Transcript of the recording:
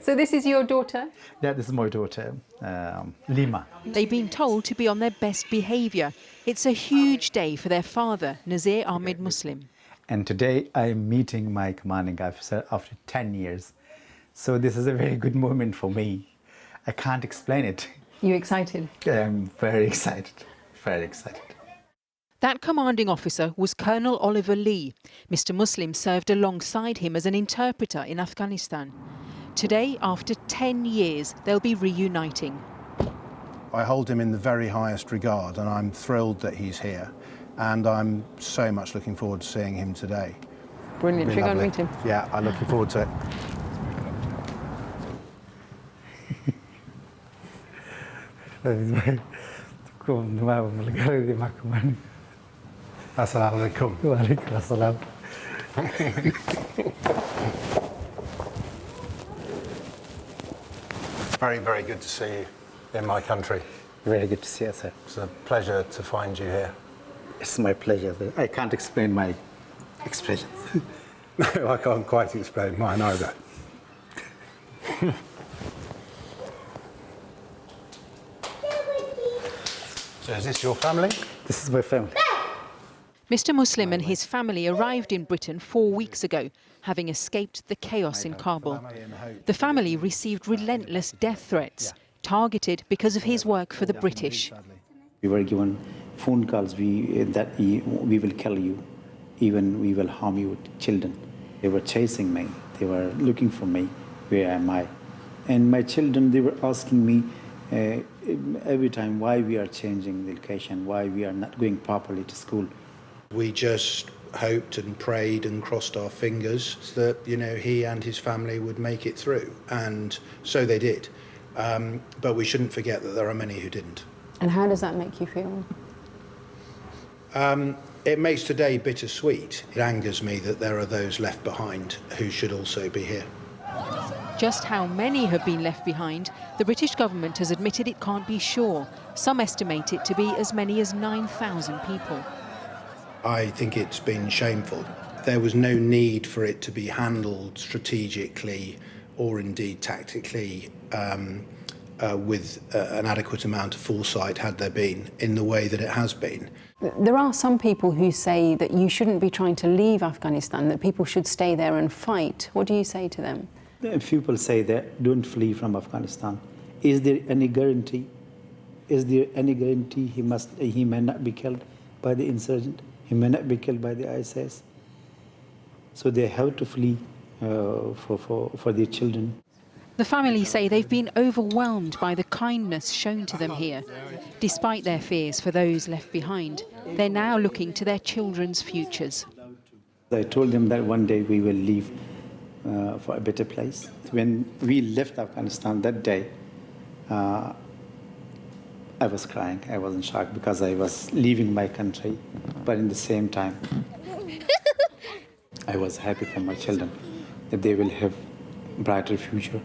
So this is your daughter? Yeah, this is my daughter, Lima. They've been told to be on their best behaviour. It's a huge day for their father, Nazir Ahmad Muslim. And today I'm meeting my commanding officer after 10 years. So this is a very good moment for me. I can't explain it. You excited? I'm very excited, very excited. That commanding officer was Colonel Oliver Lee. Mr. Muslim served alongside him as an interpreter in Afghanistan. Today, after 10 years, they'll be reuniting. I hold him in the very highest regard, and I'm thrilled that he's here. And I'm so much looking forward to seeing him today. Brilliant. Should we go and meet him? Yeah, I'm looking forward to it. Assalamu alaikum. Wa alaikum assalam. Very, very good to see you in my country. Very good to see you, sir. It's a pleasure to find you here. It's my pleasure. I can't explain my expressions. No, I can't quite explain mine either. So is this your family? This is my family. Mr. Muslim and his family arrived in Britain 4 weeks ago, having escaped the chaos in Kabul. The family received relentless death threats, targeted because of his work for the British. We were given phone calls that we will kill you, even we will harm you children. They were chasing me, they were looking for me, where am I? And my children, they were asking me every time why we are changing the location, why we are not going properly to school. We just hoped and prayed and crossed our fingers that, you know, he and his family would make it through, and so they did. But we shouldn't forget that there are many who didn't. And how does that make you feel? It makes today bittersweet. It angers me that there are those left behind who should also be here. Just how many have been left behind, the British government has admitted it can't be sure. Some estimate it to be as many as 9,000 people. I think it's been shameful. There was no need for it to be handled strategically or indeed tactically with an adequate amount of foresight, had there been, in the way that it has been. There are some people who say that you shouldn't be trying to leave Afghanistan, that people should stay there and fight. What do you say to them? People say that don't flee from Afghanistan. Is there any guarantee? Is there any guarantee he may not be killed by the insurgent? He may not be killed by the ISIS? So they have to flee for their children. The family say they've been overwhelmed by the kindness shown to them here. Despite their fears for those left behind, they're now looking to their children's futures. I told them that one day we will leave for a better place. When we left Afghanistan that day, I was crying. I was in shock because I was leaving my country, but in the same time, I was happy for my children that they will have a brighter future.